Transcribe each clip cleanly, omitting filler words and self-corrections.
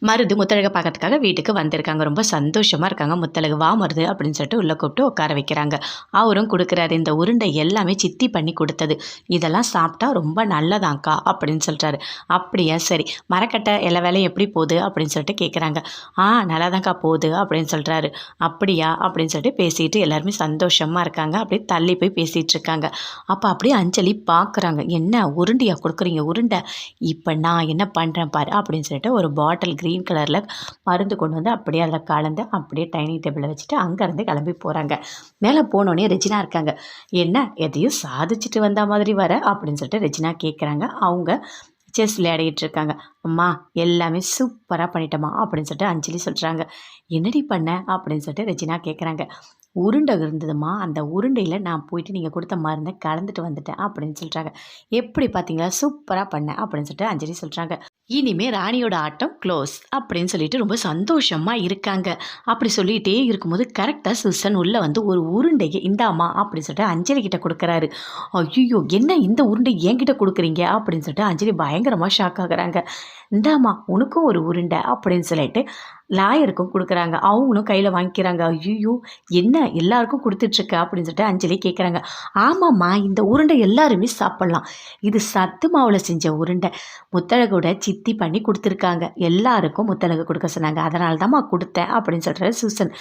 மருது முத்தழகை பார்க்கறதுக்காக வீட்டுக்கு வந்திருக்காங்க. ரொம்ப சந்தோஷமாக இருக்காங்க. முத்தழகு வா மருது அப்படின்னு சொல்லிட்டு உள்ளே கூப்பிட்டு உட்கார வைக்கிறாங்க. அவரும் கொடுக்குறாரு. இந்த உருண்டை எல்லாமே சித்தி பண்ணி கொடுத்தது, இதெல்லாம் சாப்பிட்டா ரொம்ப நல்லதாங்க்கா அப்படின்னு சொல்கிறாரு. அப்படியா, சரி மரக்கட்டை எல்லா வேலையும் எப்படி போகுது அப்படின்னு சொல்லிட்டு கேட்குறாங்க. நல்லாதான்க்கா போகுது அப்படின்னு சொல்கிறாரு. அப்படியா அப்படின்னு சொல்லிட்டு பேசிட்டு எல்லாருமே சந்தோஷமாக இருக்காங்க. அப்படியே தள்ளி போய் பேசிகிட்டு இருக்காங்க. அப்போ அப்படியே அஞ்சலி பார்க்குறாங்க. என்ன உருண்டையா கொடுக்குறீங்க? உருண்டை இப்போ நான் என்ன பண்ணுறேன் பாரு அப்படின்னு சொல்லிட்டு ஒரு பாட்டில் க்ரீன் கலரில் மருந்து கொண்டு வந்து அப்படியே அதில் கலந்து அப்படியே டைனிங் டேபிளில் வச்சுட்டு அங்கேருந்து கிளம்பி போகிறாங்க. மேலே போனோடனே ரெஜினா இருக்காங்க. என்ன எதையும் சாதிச்சுட்டு வந்த மாதிரி வர அப்படின்னு சொல்லிட்டு ரெஜினா கேட்குறாங்க. அவங்க செஸ் விளையாடிட்டு இருக்காங்க. அம்மா எல்லாமே சூப்பராக பண்ணிட்டோமா அப்படின்னு சொல்லிட்டு அஞ்சலி சொல்கிறாங்க. என்னடி பண்ண அப்படின்னு சொல்லிட்டு ரெஜினா கேட்குறாங்க. உருண்டை இருந்ததுமா, அந்த உருண்டையில் நான் போயிட்டு நீங்கள் கொடுத்த மருந்தை கலந்துட்டு வந்துட்டேன் அப்படின்னு சொல்கிறாங்க. எப்படி பார்த்தீங்களா, சூப்பராக பண்ணேன் அப்படின்னு சொல்லிட்டு அஞ்சலி சொல்கிறாங்க. இனிமே ராணியோட ஆட்டம் க்ளோஸ் அப்படின்னு சொல்லிட்டு ரொம்ப சந்தோஷமாக இருக்காங்க. அப்படி சொல்லிகிட்டே இருக்கும்போது கரெக்டாக சுசன் உள்ளே வந்து ஒரு உருண்டையை இந்தாமா அப்படின்னு சொல்லிட்டு அஞ்சலி கிட்ட கொடுக்குறாரு. ஐயோ, என்ன இந்த உருண்டை என்கிட்ட கொடுக்குறீங்க அப்படின்னு சொல்லிட்டு அஞ்சலி பயங்கரமாக ஷாக் ஆகுறாங்க. இந்தாமா உனக்கும் ஒரு உருண்டை அப்படின்னு சொல்லிட்டு லாயருக்கும் கொடுக்குறாங்க. அவங்களும் கையில் வாங்கிக்கிறாங்க. ஐயோ, என்ன எல்லாருக்கும் கொடுத்துட்ருக்க அப்படின்னு சொல்லிட்டு அஞ்சலி கேட்குறாங்க. ஆமாம்மா, இந்த உருண்டை எல்லாருமே சாப்பிட்லாம். இது சத்து மாவில் செஞ்ச உருண்டை. முத்தழகோட சித்தி பண்ணி கொடுத்துருக்காங்க. எல்லாருக்கும் முத்தழகு கொடுக்க சொன்னாங்க, அதனால தான்மா கொடுத்தேன் அப்படின்னு சொல்கிறாரு சூசன்.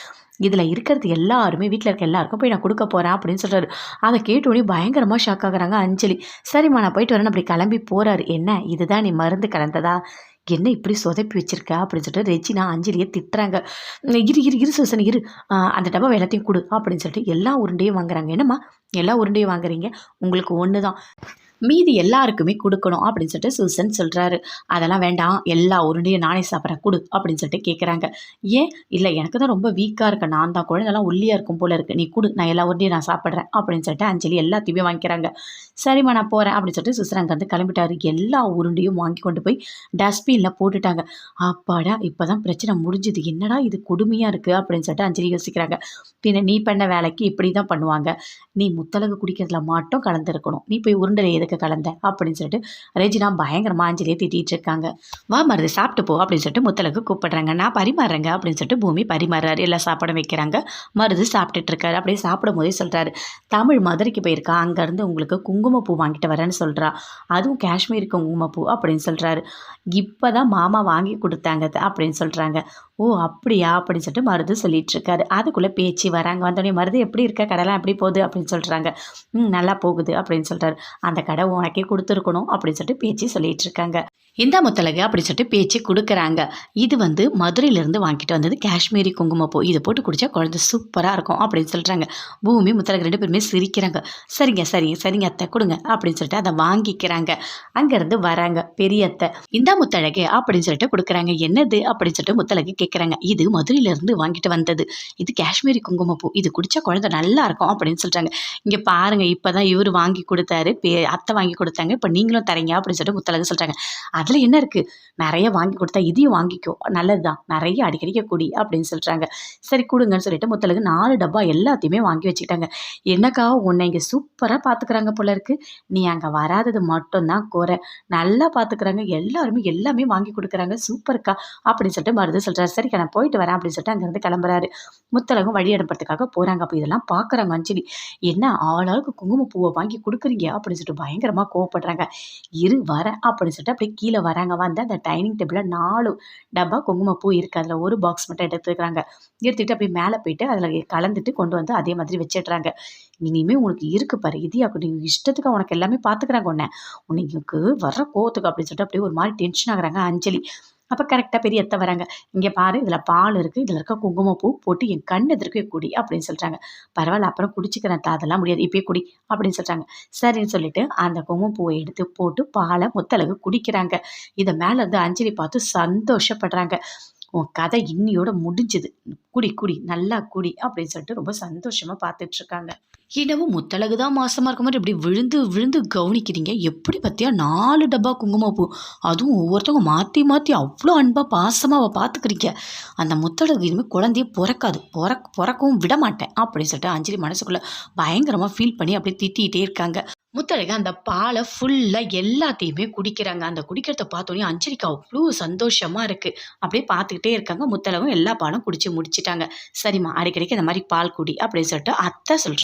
இதில் இருக்கிறது எல்லாருமே வீட்டில் இருக்க எல்லாருக்கும் போய் நான் கொடுக்க போகிறேன் அப்படின்னு சொல்கிறாரு. அதை கேட்டோடனே பயங்கரமாக ஷாக் ஆகுறாங்க அஞ்சலி. சரிம்மா நான் போயிட்டு வரேன்னு அப்படி கிளம்பி போகிறாரு. என்ன இதுதான் நீ மருந்து கலந்ததா, என்ன இப்படி சொதப்பி வச்சிருக்க அப்படின்னு சொல்லிட்டு ரெஜினா அஞ்சலியை திட்டுறாங்க. இரு சூசன் இரு, அந்த டப்பா எல்லாத்தையும் கொடு அப்படின்னு சொல்லிட்டு எல்லா உருண்டையும் வாங்குறாங்க. என்னம்மா எல்லா உருண்டையும் வாங்குறீங்க, உங்களுக்கு ஒன்று தான், மீதி எல்லாருக்குமே கொடுக்கணும் அப்படின்னு சொல்லிட்டு சூசன் சொல்கிறாரு. அதெல்லாம் வேண்டாம், எல்லா உருண்டையும் நானே சாப்பிட்றேன் கொடு அப்படின்னு சொல்லிட்டு கேட்குறாங்க. ஏன் இல்லை, எனக்கு தான் ரொம்ப வீக்காக இருக்கேன், நான் தான் குழந்தைலாம் ஒல்லியாக இருக்கும் போல இருக்குது, நீ கொடு, நான் எல்லா உருண்டையும் நான் சாப்பிட்றேன் அப்படின்னு சொல்லிட்டு அஞ்சலி எல்லாத்தையுமே வாங்கிக்கிறாங்க. சரிம்மா நான் போகிறேன் அப்படின்னு சொல்லிட்டு சூசன் அங்கேருந்து கிளம்பிட்டாரு. எல்லா உருண்டையும் வாங்கி கொண்டு போய் டஸ்ட்பினில் போட்டுட்டாங்க. அப்பாடா, இப்போ தான் பிரச்சனை முடிஞ்சுது, என்னடா இது கொடுமையாக இருக்குது அப்படின்னு சொல்லிட்டு அஞ்சலி யோசிக்கிறாங்க. பின்ன நீ பண்ண வேலைக்கு இப்படி தான் பண்ணுவாங்க, நீ முத்தழகு குடிக்கிறதுல மட்டும் கலந்துருக்கணும், நீ போய் உருண்டை எதுக்கு கலந்த அப்படின்னு சொல்லிட்டு ரெஜினா பயங்கரமா அஞ்சலியை திட்டிட்டு இருக்காங்க. வா மருது சாப்பிட்டு போ அப்படின்னு சொல்லிட்டு முத்தழகு கூப்பிடுறாங்க. நான் பரிமாறுறேங்க அப்படின்னு சொல்லிட்டு பூமி பரிமாறுறாரு. எல்லா சாப்பாடும் வைக்கிறாங்க. மருது சாப்பிட்டுட்டு இருக்காரு. அப்படியே சாப்பிடும் போதே சொல்றாரு, தமிழ் மதுரைக்கு போயிருக்கா, அங்கேருந்து உங்களுக்கு குங்குமப்பூ வாங்கிட்டு வரேன்னு சொல்கிறா, அதுவும் காஷ்மீர் குங்குமப்பூ அப்படின்னு சொல்கிறாரு. இப்போ தான் மாமா வாங்கி கொடுத்தாங்க அப்படின்னு சொல்கிறாங்க. ஓ அப்படியா அப்படின்னு சொல்லிட்டு மருது சொல்லிட்டு இருக்காரு. அதுக்குள்ளே பேச்சு வராங்க. வந்தோடனே மருது எப்படி இருக்க, கடைலாம் எப்படி போகுது அப்படின்னு சொல்கிறாங்க. நல்லா போகுது அப்படின்னு சொல்கிறாரு. அந்த கடை உனக்கே கொடுத்துருக்கணும் அப்படின்னு சொல்லிட்டு பேச்சு சொல்லிட்டு இருக்காங்க. இந்த முத்தழகு அப்படின்னு சொல்லிட்டு பேச்சு கொடுக்குறாங்க. இது வந்து மதுரையிலேருந்து வாங்கிட்டு வந்தது காஷ்மீரி குங்குமப்பூ, இதை போட்டு குடித்தா குழந்தை சூப்பராக இருக்கும் அப்படின்னு சொல்கிறாங்க. பூமி முத்தழகு ரெண்டு பேருமே சிரிக்கிறாங்க. சரிங்க அத்தை கொடுங்க அப்படின்னு சொல்லிட்டு அதை வாங்கிக்கிறாங்க. அங்கேருந்து வராங்க பெரிய அத்தை. இந்த முத்தழகு அப்படின்னு சொல்லிட்டு கொடுக்குறாங்க. என்னது அப்படின்னு சொல்லிட்டு முத்தழகு கேட்குறாங்க. இது மதுரையிலேருந்து வாங்கிட்டு வந்தது, இது காஷ்மீரி குங்குமப்பூ, இது குடித்தா குழந்தை நல்லா இருக்கும் அப்படின்னு சொல்கிறாங்க. இங்கே பாருங்க, இப்போ தான் இவர் வாங்கி கொடுத்தாரு, அத்தை வாங்கி கொடுத்தாங்க, இப்போ நீங்களும் தரீங்க அப்படின்னு சொல்லிட்டு முத்தழகு சொல்கிறாங்க. அதில் என்ன இருக்குது, நிறைய வாங்கி கொடுத்தா இதையும் வாங்கிக்கோ, நல்லது தான், நிறைய அடிக்கடிக்க குடி அப்படின்னு சொல்கிறாங்க. சரி கொடுங்கன்னு சொல்லிட்டு முத்தழகு 4 டப்பா எல்லாத்தையுமே வாங்கி வச்சுக்கிட்டாங்க. என்னக்கா உன்னை இங்கே சூப்பராக பார்த்துக்குறாங்க போல இருக்கு, நீ அங்கே வராதது மட்டும்தான் குறை, நல்லா பார்த்துக்குறாங்க, எல்லாருமே எல்லாமே வாங்கி கொடுக்குறாங்க, சூப்பர்க்கா அப்படின்னு சொல்லிட்டு மருது சொல்கிறாரு. சரிக்கா நான் போயிட்டு வரேன் அப்படின்னு சொல்லிட்டு அங்கேருந்து கிளம்புறாரு. முத்தழகும் வழி அனுப்புறதுக்காக போகிறாங்க. அப்போ இதெல்லாம் பார்க்குறாங்க அஞ்சலி. என்ன ஆளாளுக்கு குங்குமப்பூவை வாங்கி கொடுக்குறீங்க அப்படின்னு சொல்லிட்டு பயங்கரமாக கோவப்படுறாங்க. இரு வரேன் அப்படின்னு சொல்லிட்டு அப்படியே கீழே வராங்க. வந்து அந்த டைனிங் டேபிளில் 4 டப்பா குங்குமப்பூ இருக்குது, அதில் ஒரு பாக்ஸ் மட்டும் எடுத்துக்கிறாங்க. எடுத்துக்கிட்டு அப்படியே மேலே போயிட்டு அதில் கலந்துட்டு கொண்டு வந்து அதே மாதிரி வச்சிடுறாங்க. இனிமேல் உனக்கு இருக்கு பாரு, இதையாக்கு நீ இஷ்டத்துக்கு உனக்கு எல்லாமே பார்த்துக்கிறாங்க, உனக்கு வர்ற கோவத்துக்கு அப்படின்னு சொல்லிட்டு அப்படியே ஒரு மாதிரி டென்ஷன் ஆகுறாங்க அஞ்சலி. அப்போ கரெக்டாக பெரிய அத்தை வராங்க. இங்கே பாரு, இதில் பால் இருக்குது, இதில் இருக்க குங்குமப்பூ போட்டு என் கண் எதிர்க்கவே குடி அப்படின்னு சொல்கிறாங்க. பரவாயில்ல அப்புறம் குடிச்சிக்கிறேன், அதெல்லாம் முடியாது, இப்போயே குடி அப்படின்னு சொல்கிறாங்க. சரின்னு சொல்லிட்டு அந்த குங்குமப்பூவை எடுத்து போட்டு பாலை முத்தழகு குடிக்கிறாங்க. இதை மேலே இருந்து அஞ்சலி பார்த்து சந்தோஷப்படுறாங்க. உன் கதை இன்னியோட முடிஞ்சுது, குடி நல்லா குடி அப்படின்னு சொல்லிட்டு ரொம்ப சந்தோஷமாக பார்த்துட்ருக்காங்க. என்னவோ முத்தழகு தான் மாசமாக இருக்க மாதிரி இப்படி விழுந்து விழுந்து கவனிக்கிறீங்க, எப்படி பார்த்தியா 4 டப்பா குங்குமப்பூ, அதுவும் ஒவ்வொருத்தவங்க மாற்றி மாற்றி அவ்வளோ அன்பாக பாசமாக பார்த்துக்கிறீங்க. அந்த முத்தழகு இனிமேல் குழந்தைய பிறக்காது, பிறக்கவும் விட மாட்டேன் அப்படின்னு சொல்லிட்டு அஞ்சலி மனசுக்குள்ளே பயங்கரமாக ஃபீல் பண்ணி அப்படியே திட்டிகிட்டே இருக்காங்க. முத்தழகு அந்த பாலை ஃபுல்லாக எல்லாத்தையுமே குடிக்கிறாங்க. அந்த குடிக்கிறத பார்த்தோன்னே அஞ்சலிக்கு அவ்வளோ சந்தோஷமா இருக்கு. அப்படியே பார்த்துக்கிட்டே இருக்காங்க. முத்தழகும் எல்லா பாலும் குடிச்சு முடிச்சுட்டாங்க. சரிம்மா, அடிக்கடிக்கு இந்த மாரி பால் குடி அப்படின்னு சொல்லிட்டு அத்தை சொல்றாங்க.